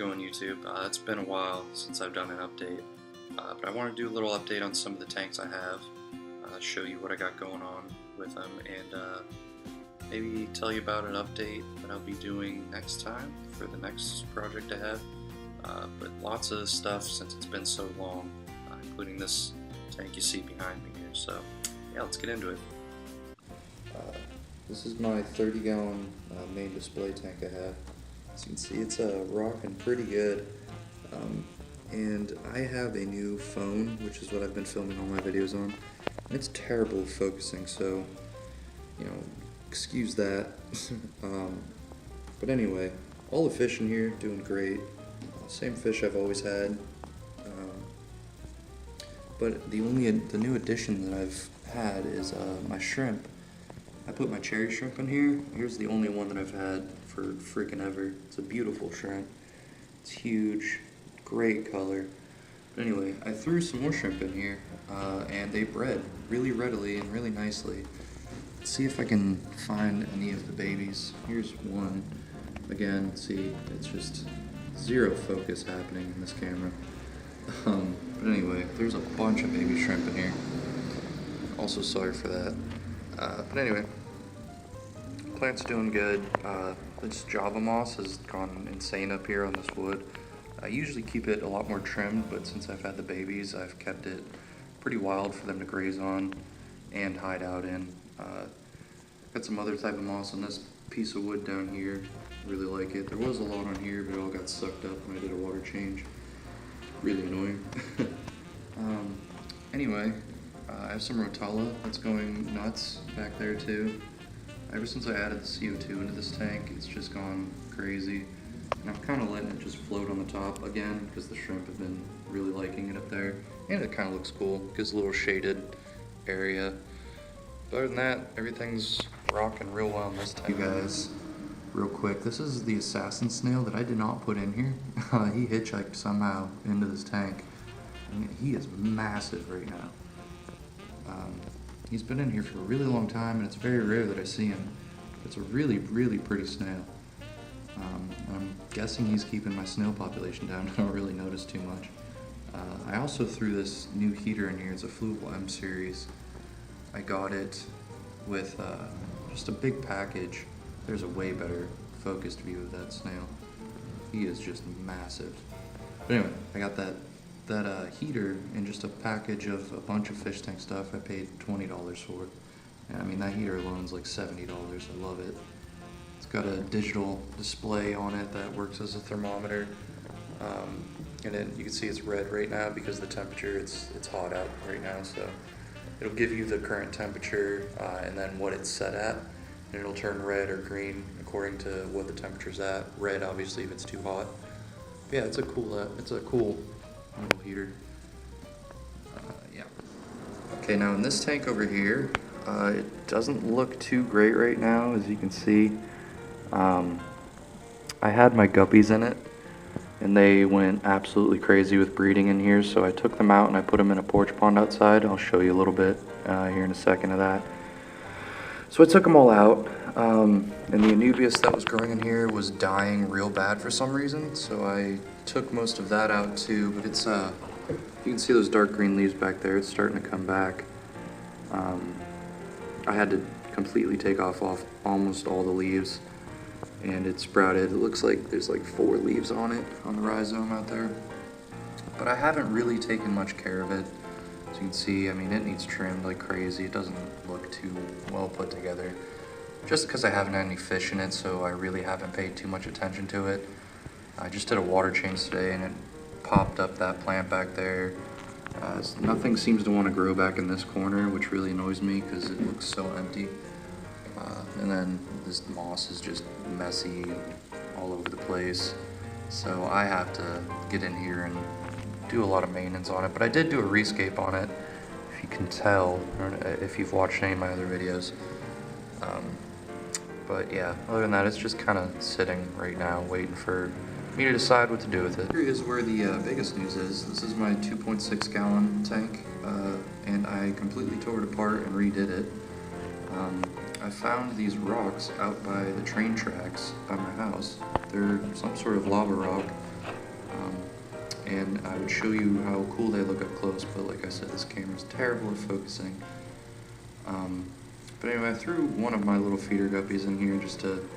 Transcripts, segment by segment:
going, YouTube? It's been a while since I've done an update, but I want to do a little update on some of the tanks I have, show you what I got going on with them, and maybe tell you about an update that I'll be doing next time for the next project I have. But lots of stuff since it's been so long, including this tank you see behind me here. So yeah, let's get into it. This is my 30-gallon main display tank I have. As you can see, it's rocking pretty good. And I have a new phone, which is what I've been filming all my videos on. And it's terrible focusing, so, you know, excuse that. But anyway, all the fish in here doing great. Same fish I've always had. But the new addition that I've had is my shrimp. I put my cherry shrimp in here. Here's the only one that I've had for freaking ever. It's a beautiful shrimp. It's huge, great color. But anyway, I threw some more shrimp in here, and they bred really readily and really nicely. Let's see if I can find any of the babies. Here's one. Again, see, it's just zero focus happening in this camera. But anyway, there's a bunch of baby shrimp in here. Also sorry for that. But anyway, plant's doing good. This Java moss has gone insane up here on this wood. I usually keep it a lot more trimmed, but since I've had the babies, I've kept it pretty wild for them to graze on and hide out in. Got some other type of moss on this piece of wood down here. Really like it. There was a lot on here, but it all got sucked up when I did a water change. Really annoying. Anyway, I have some rotella that's going nuts back there too. Ever since I added the CO2 into this tank, it's just gone crazy. And I'm kind of letting it just float on the top again because the shrimp have been really liking it up there. And it kind of looks cool, gives a little shaded area. But other than that, everything's rocking real well in this tank. You guys, real quick, this is the assassin snail that I did not put in here. He hitchhiked somehow into this tank. And he is massive right now. He's been in here for a really long time, and it's very rare that I see him. It's a really, really pretty snail. I'm guessing he's keeping my snail population down. I don't really notice too much. I also threw this new heater in here. It's a Fluval M series. I got it with just a big package. There's a way better focused view of that snail. He is just massive. But anyway, I got that heater in just a package of a bunch of fish tank stuff. I paid $20 for it. And I mean, that heater alone is like $70. I love it. It's got a digital display on it that works as a thermometer. And then you can see it's red right now because of the temperature. It's hot out right now, so it'll give you the current temperature and then what it's set at. And it'll turn red or green according to what the temperature's at. Red, obviously, if it's too hot. But yeah, it's a cool little heater. Yeah. Okay, now in this tank over here, it doesn't look too great right now, as you can see. I had my guppies in it, and they went absolutely crazy with breeding in here, so I took them out and I put them in a porch pond outside. I'll show you a little bit here in a second of that. So I took them all out, and the Anubias that was growing in here was dying real bad for some reason, so I took most of that out too, but it's, you can see those dark green leaves back there, it's starting to come back. I had to completely take off almost all the leaves, and it sprouted. It looks like there's like 4 leaves on it, on the rhizome out there. But I haven't really taken much care of it. As you can see, I mean, it needs trimmed like crazy. It doesn't look too well put together. Just because I haven't had any fish in it, so I really haven't paid too much attention to it. I just did a water change today, and it popped up that plant back there. Nothing seems to want to grow back in this corner, which really annoys me because it looks so empty. And then this moss is just messy and all over the place. So I have to get in here and do a lot of maintenance on it. But I did do a rescape on it, if you can tell, or if you've watched any of my other videos. But yeah, other than that, it's just kind of sitting right now, waiting for me to decide what to do with it. Here is where the biggest news is. This is my 2.6 gallon tank, and I completely tore it apart and redid it. I found these rocks out by the train tracks by my house. They're some sort of lava rock. and I would show you how cool they look up close, but like I said, this camera's terrible at focusing. But anyway, I threw one of my little feeder guppies in here just to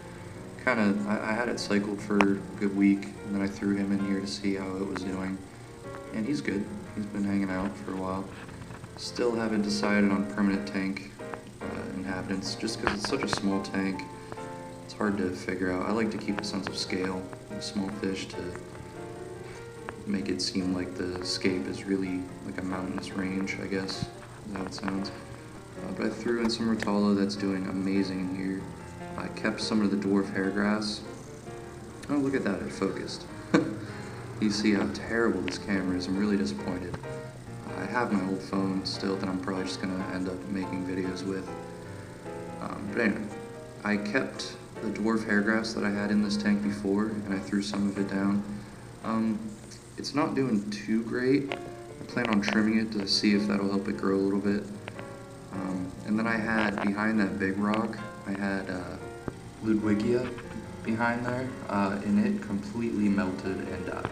kind of, I had it cycled for a good week, and then I threw him in here to see how it was doing, and he's good. He's been hanging out for a while. Still haven't decided on permanent tank inhabitants, just because it's such a small tank. It's hard to figure out. I like to keep a sense of scale with small fish to make it seem like the scape is really like a mountainous range, I guess, is how it sounds. But I threw in some Rotala that's doing amazing in here. I kept some of the dwarf hairgrass. Oh, look at that, it focused. You see how terrible this camera is. I'm really disappointed. I have my old phone still that I'm probably just going to end up making videos with. But anyway, I kept the dwarf hairgrass that I had in this tank before, and I threw some of it down. It's not doing too great. I plan on trimming it to see if that'll help it grow a little bit. And then I had, behind that big rock, I had Ludwigia behind there, and it completely melted and died.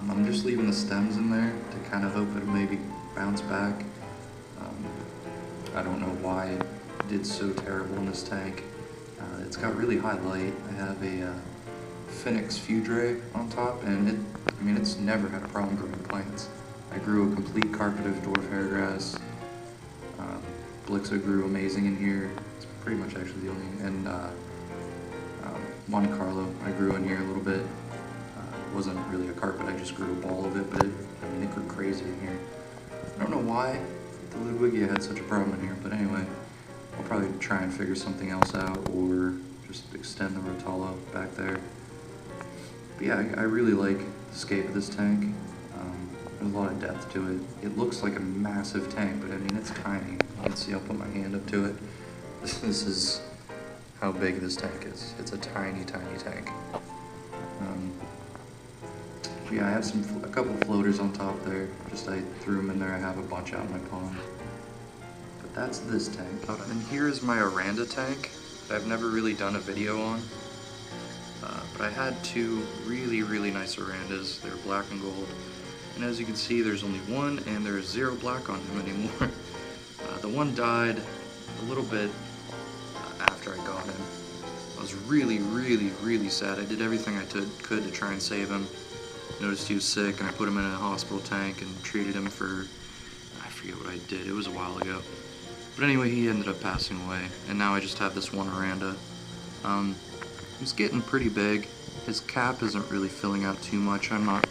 I'm just leaving the stems in there to kind of hope it'll maybe bounce back. I don't know why it did so terrible in this tank. It's got really high light. I have a Phoenix Fudre on top, and it's never had a problem growing plants. I grew a complete carpet of dwarf hairgrass. Blixa grew amazing in here. It's pretty much actually the only, and Monte Carlo I grew in here a little bit. It wasn't really a carpet, I just grew a ball of it, but it grew crazy in here. I don't know why the Ludwigia had such a problem in here, but anyway, I'll probably try and figure something else out, or just extend the Rotala back there. But yeah, I really like the scape of this tank. There's a lot of depth to it. It looks like a massive tank, but it's tiny. You can see I'll put my hand up to it. This is how big this tank is. It's a tiny, tiny tank. Yeah, I have a couple floaters on top there. Just I threw them in there. I have a bunch out in my pond. But that's this tank. And here's my Aranda tank that I've never really done a video on. But I had two really, really nice Arandas. They're black and gold. And as you can see, there's only one, and there's 0 black on him anymore. The one died a little bit after I got him. I was really, really, really sad. I did everything I could to try and save him. Noticed he was sick, and I put him in a hospital tank and treated him for, I forget what I did, it was a while ago. But anyway, he ended up passing away, and now I just have this one Aranda. He's getting pretty big. His cap isn't really filling out too much. I'm not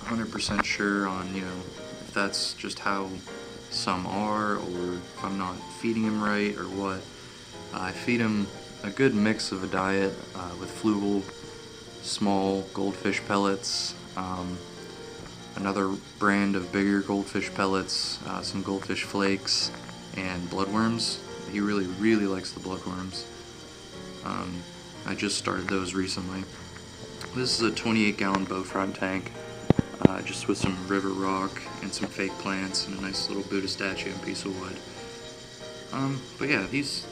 100% sure on, if that's just how some are, or if I'm not feeding him right, or what. I feed him a good mix of a diet with Flugel, small goldfish pellets, another brand of bigger goldfish pellets, some goldfish flakes, and bloodworms. He really, really likes the bloodworms. I just started those recently. This is a 28-gallon bow front tank, just with some river rock and some fake plants and a nice little Buddha statue and piece of wood. But yeah, he's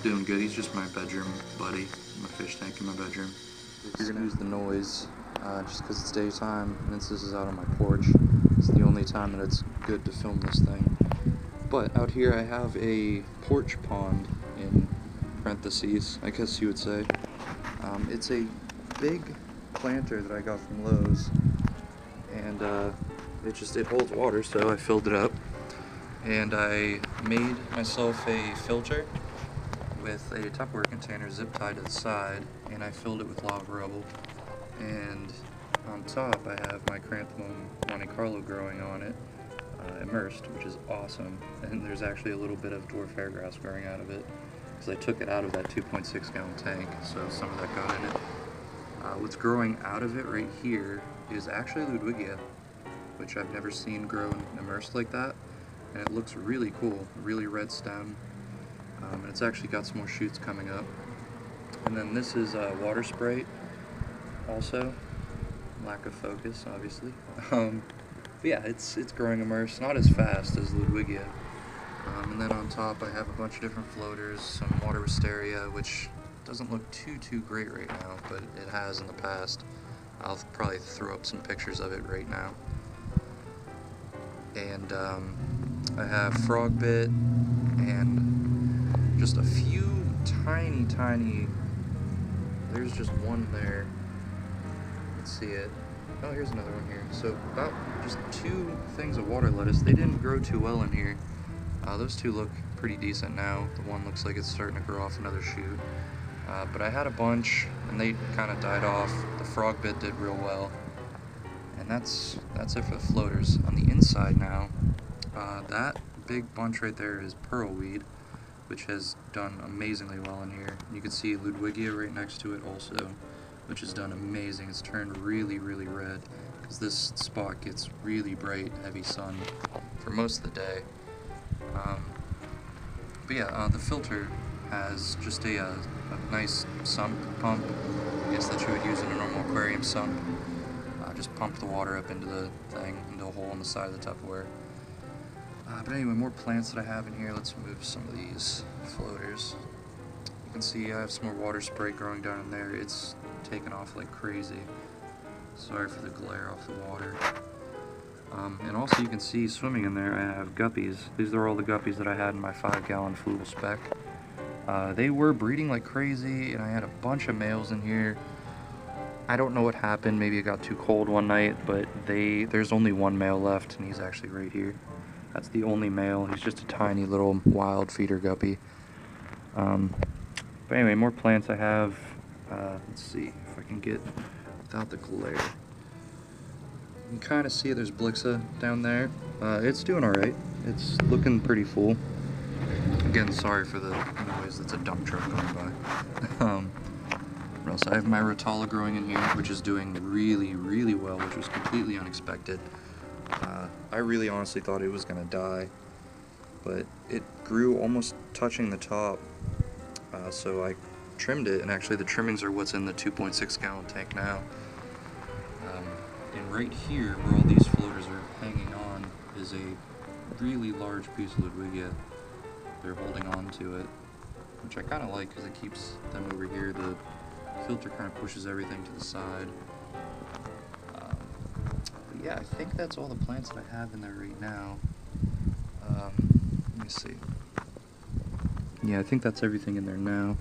doing good. He's just my bedroom buddy, my fish tank in my bedroom. You're gonna use the noise, just because it's daytime, and this is out on my porch. It's the only time that it's good to film this thing. But out here I have a porch pond, in parentheses, I guess you would say. It's a big planter that I got from Lowe's, and it holds water, so I filled it up. And I made myself a filter with a Tupperware container zip tied to the side, and I filled it with lava rubble. And on top I have my chrysanthemum Monte Carlo growing on it, immersed, which is awesome. And there's actually a little bit of dwarf hairgrass growing out of it, because I took it out of that 2.6 gallon tank, so some of that got in it. What's growing out of it right here is actually Ludwigia, which I've never seen grow immersed like that, and it looks really cool, really red stem, and it's actually got some more shoots coming up. And then this is water sprite, also, lack of focus, obviously. But yeah, it's growing immersed, not as fast as Ludwigia. And then on top I have a bunch of different floaters, some water wisteria, which doesn't look too great right now, but it has in the past. I'll probably throw up some pictures of it right now. And I have frogbit and just a few tiny, there's just one there. Let's see it. Oh, here's another one here. So about just 2 things of water lettuce. They didn't grow too well in here. Those 2 look pretty decent now. The one looks like it's starting to grow off another shoot. But I had a bunch, and they kind of died off. The frogbit did real well. And that's it for the floaters. On the inside now, that big bunch right there is pearlweed, which has done amazingly well in here. You can see Ludwigia right next to it also, which has done amazing. It's turned really red, because this spot gets really bright, heavy sun for most of the day. But yeah, the filter has just a nice sump pump, I guess that you would use in a normal aquarium sump. Just pump the water up into the thing, into a hole in the side of the Tupperware. But anyway, more plants that I have in here. Let's move some of these floaters. You can see I have some more water spray growing down in there. It's taken off like crazy. Sorry for the glare off the water. And also you can see swimming in there I have guppies. These are all the guppies that I had in my 5-gallon fluval spec. They were breeding like crazy, and I had a bunch of males in here. I don't know what happened. Maybe it got too cold one night, but there's only one male left, and he's actually right here. That's the only male. He's just a tiny little wild feeder guppy. But anyway, more plants I have. Let's see if I can get without the glare. You can kind of see there's Blixa down there. It's doing alright. It's looking pretty full. Again, sorry for the noise. That's a dump truck going by. What else? I have my Rotala growing in here, which is doing really well, which was completely unexpected. I really honestly thought it was going to die, but it grew almost touching the top, so I trimmed it, and actually the trimmings are what's in the 2.6 gallon tank now. And right here, where all these floaters are hanging on, is a really large piece of Ludwigia. They're holding on to it, which I kind of like because it keeps them over here. The filter kind of pushes everything to the side. But yeah, I think that's all the plants that I have in there right now. Let me see. Yeah, I think that's everything in there now.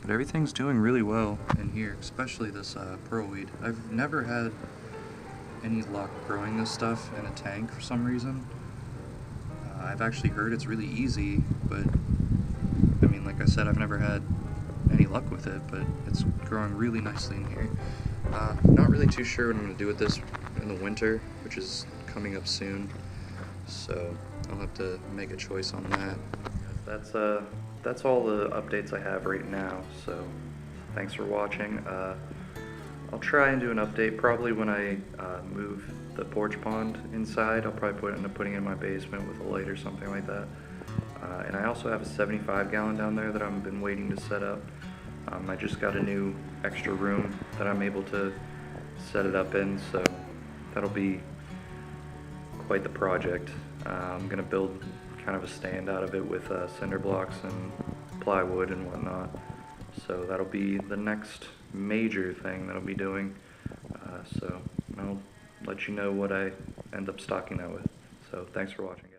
But everything's doing really well in here, especially this pearlweed. I've never had any luck growing this stuff in a tank for some reason. I've actually heard it's really easy, but I mean, like I said, I've never had any luck with it, but it's growing really nicely in here. Not really too sure what I'm going to do with this in the winter, which is coming up soon, so I'll have to make a choice on that. That's all the updates I have right now, so thanks for watching. I'll try and do an update probably when I move the porch pond inside. I'll probably end up putting it in my basement with a light or something like that. And I also have a 75-gallon down there that I've been waiting to set up. I just got a new extra room that I'm able to set it up in, so that'll be quite the project. I'm going to build kind of a stand out of it with cinder blocks and plywood and whatnot. So that'll be the next major thing that I'll be doing. So I'll let you know what I end up stocking that with. So thanks for watching.